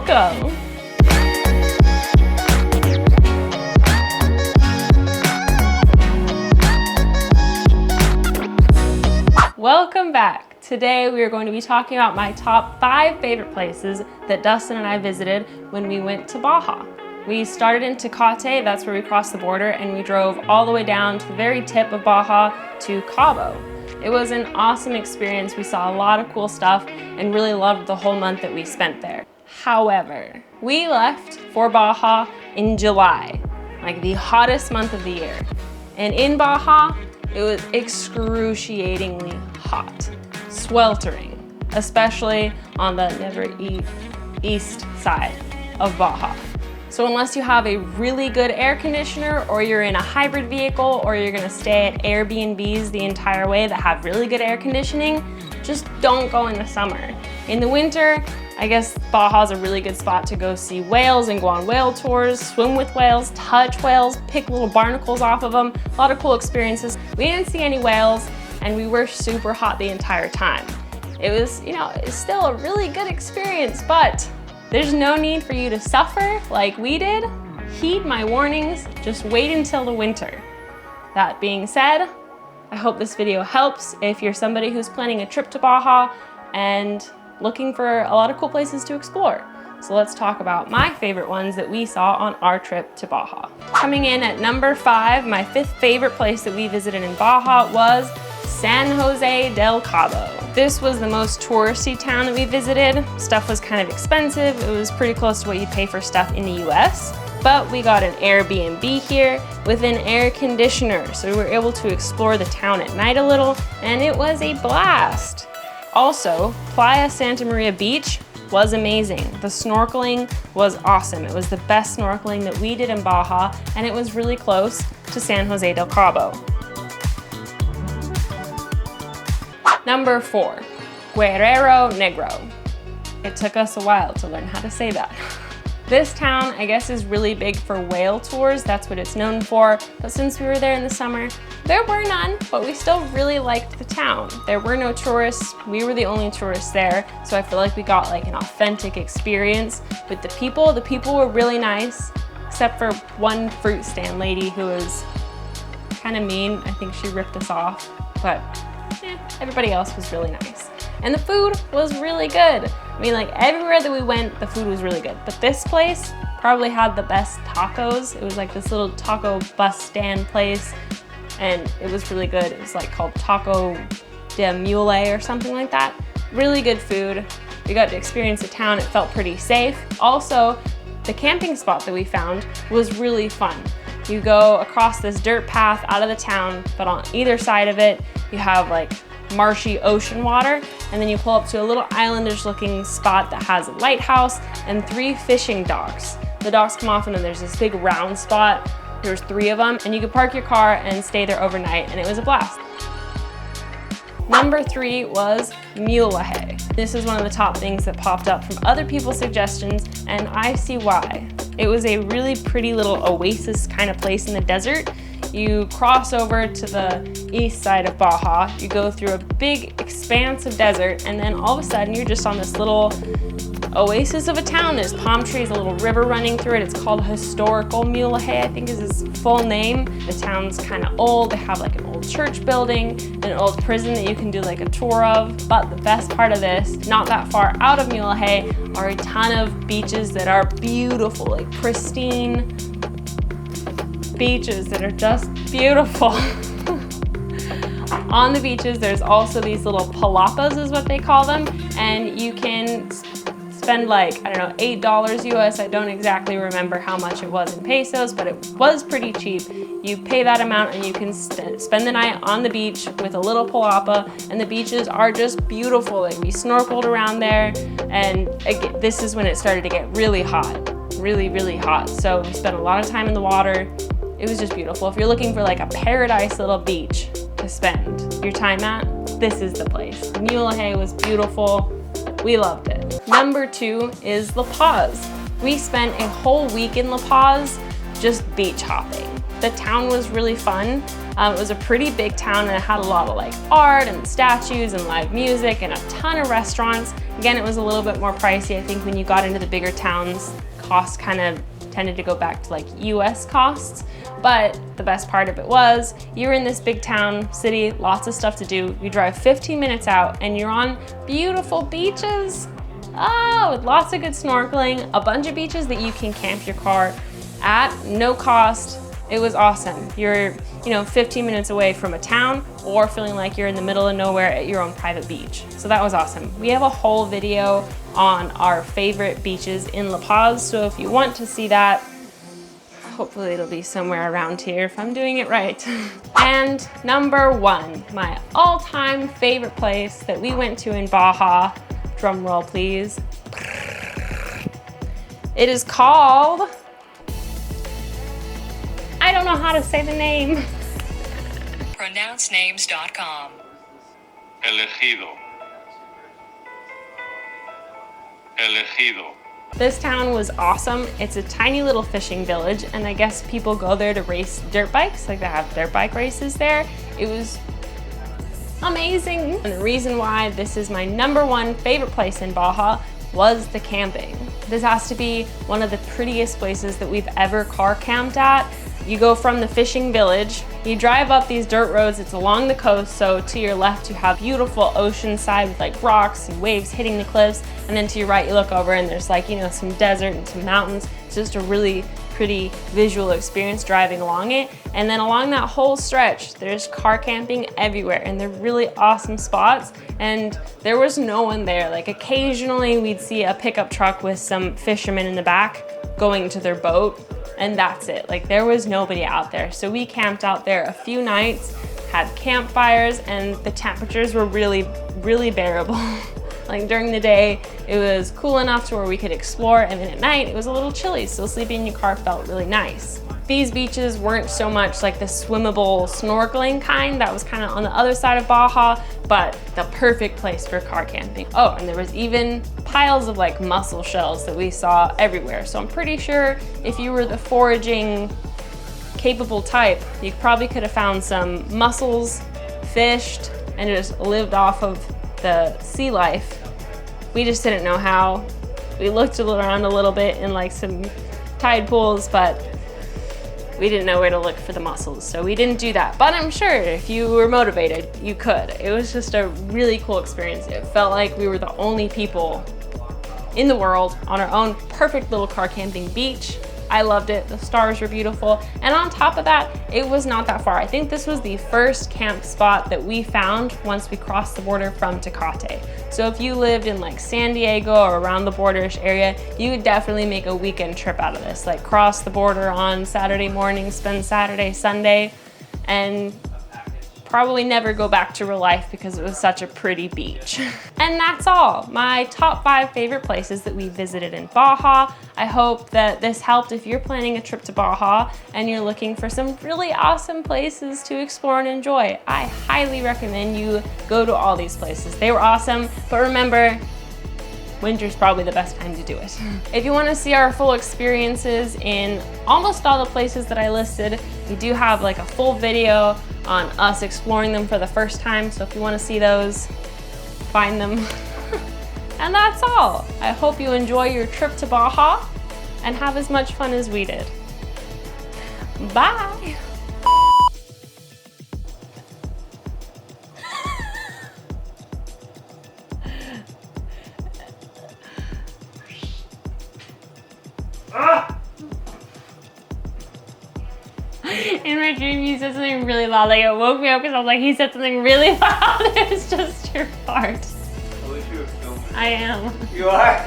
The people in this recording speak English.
welcome. Welcome back. Today we are going to be talking about my top 5 favorite places that Dustin and I visited when we went to Baja. We started in Tecate, that's where we crossed the border, and we drove all the way down to the very tip of Baja to Cabo. It was an awesome experience. We saw a lot of cool stuff and really loved the whole month that we spent there. However, we left for Baja in July, like the hottest month of the year. And in Baja, it was excruciatingly hot, sweltering, especially on the east side of Baja. So unless you have a really good air conditioner, or you're in a hybrid vehicle, or you're gonna stay at Airbnbs the entire way that have really good air conditioning, just don't go in the summer. In the winter, I guess Baja's a really good spot to go see whales and go on whale tours, swim with whales, touch whales, pick little barnacles off of them. A lot of cool experiences. We didn't see any whales, and we were super hot the entire time. It was, it's still a really good experience, but there's no need for you to suffer like we did. Heed my warnings, just wait until the winter. That being said, I hope this video helps if you're somebody who's planning a trip to Baja and looking for a lot of cool places to explore. So let's talk about my favorite ones that we saw on our trip to Baja. Coming in at number 5, my 5th favorite place that we visited in Baja was San Jose Del Cabo. This was the most touristy town that we visited. Stuff was kind of expensive. It was pretty close to what you'd pay for stuff in the US, but we got an Airbnb here with an air conditioner, so we were able to explore the town at night a little, and it was a blast. Also, Playa Santa Maria Beach was amazing. The snorkeling was awesome. It was the best snorkeling that we did in Baja, and it was really close to San Jose Del Cabo. Number 4, Guerrero Negro. It took us a while to learn how to say that. This town, I guess, is really big for whale tours. That's what it's known for. But since we were there in the summer, there were none, but we still really liked the town. There were no tourists. We were the only tourists there. So I feel like we got like an authentic experience with the people. The people were really nice, except for one fruit stand lady who was kind of mean. I think she ripped us off, but everybody else was really nice. And the food was really good. I mean, like everywhere that we went, the food was really good. But this place probably had the best tacos. It was like this little taco bus stand place, and it was really good. It was like called Taco de Mulege or something like that. Really good food. We got to experience the town. It felt pretty safe. Also, the camping spot that we found was really fun. You go across this dirt path out of the town, but on either side of it, you have like marshy ocean water, and then you pull up to a little islandish looking spot that has a lighthouse and 3 fishing docks. The docks come off and then there's this big round spot. There's 3 of them, and you could park your car and stay there overnight, and it was a blast. Number 3 was Mulege. This is one of the top things that popped up from other people's suggestions, and I see why. It was a really pretty little oasis kind of place in the desert. You cross over to the east side of Baja, you go through a big expanse of desert, and then all of a sudden you're just on this little oasis of a town. There's palm trees, a little river running through it. It's called Historical Mulege, I think is its full name. The town's kind of old. They have like an old church building, an old prison that you can do like a tour of. But the best part of this, not that far out of Mulege, are a ton of beaches that are beautiful, like pristine beaches that are just beautiful. On the beaches, there's also these little palapas is what they call them, and you can spend like, I don't know, $8 US. I don't exactly remember how much it was in pesos, but it was pretty cheap. You pay that amount and you can spend the night on the beach with a little palapa, and the beaches are just beautiful. Like we snorkeled around there, and again, this is when it started to get really hot, really hot. So we spent a lot of time in the water. It was just beautiful. If you're looking for like a paradise little beach to spend your time at, this is the place. Mulege was beautiful. We loved it. Number 2 is La Paz. We spent a whole week in La Paz. just beach hopping. The town was really fun. It was a pretty big town and it had a lot of like art and statues and live music and a ton of restaurants. Again, it was a little bit more pricey. I think when you got into the bigger towns, costs kind of tended to go back to like US costs. But the best part of it was you're in this big town, city, lots of stuff to do. You drive 15 minutes out and you're on beautiful beaches. Oh, with lots of good snorkeling, a bunch of beaches that you can camp your car at, no cost. It was awesome. You're, 15 minutes away from a town or feeling like you're in the middle of nowhere at your own private beach. So that was awesome. We have a whole video on our favorite beaches in La Paz. So if you want to see that, hopefully it'll be somewhere around here if I'm doing it right. And number 1, my all-time favorite place that we went to in Baja, drum roll please. It is called, I don't know how to say the name. Pronouncenames.com. Ejido. Ejido. This town was awesome. It's a tiny little fishing village, and I guess people go there to race dirt bikes, like they have dirt bike races there. It was amazing. And the reason why this is my number 1 favorite place in Baja was the camping. This has to be one of the prettiest places that we've ever car camped at. You go from the fishing village, you drive up these dirt roads, it's along the coast, so to your left you have beautiful ocean side with like rocks and waves hitting the cliffs, and then to your right you look over and there's like, some desert and some mountains. It's just a really pretty visual experience driving along it. And then along that whole stretch, there's car camping everywhere and they're really awesome spots. And there was no one there. Like occasionally we'd see a pickup truck with some fishermen in the back going to their boat, and that's it. Like there was nobody out there. So we camped out there a few nights, had campfires, and the temperatures were really, really bearable. Like during the day, it was cool enough to where we could explore, and then at night, it was a little chilly, so sleeping in your car felt really nice. These beaches weren't so much like the swimmable, snorkeling kind. That was kind of on the other side of Baja, but the perfect place for car camping. Oh, and there was even piles of like mussel shells that we saw everywhere. So I'm pretty sure if you were the foraging capable type, you probably could have found some mussels, fished, and just lived off of the sea life. We just didn't know how. We looked around a little bit in like some tide pools, but we didn't know where to look for the mussels, so we didn't do that. But I'm sure if you were motivated, you could. It was just a really cool experience. It felt like we were the only people in the world on our own perfect little car camping beach. I loved it. The stars were beautiful. And on top of that, it was not that far. I think this was the first camp spot that we found once we crossed the border from Tecate. So if you lived in like San Diego or around the borderish area, you would definitely make a weekend trip out of this. Like cross the border on Saturday morning, spend Saturday, Sunday, and probably never go back to real life because it was such a pretty beach. And that's all, my top 5 favorite places that we visited in Baja. I hope that this helped if you're planning a trip to Baja and you're looking for some really awesome places to explore and enjoy. I highly recommend you go to all these places. They were awesome, but remember, winter's probably the best time to do it. If you want to see our full experiences in almost all the places that I listed, we do have like a full video on us exploring them for the first time. So if you want to see those, find them. And that's all. I hope you enjoy your trip to Baja and have as much fun as we did. Bye. In my dream, you said something really loud. Like it woke me up because I was like, he said something really loud. It was just your fart. I wish you were filming. I am. You are?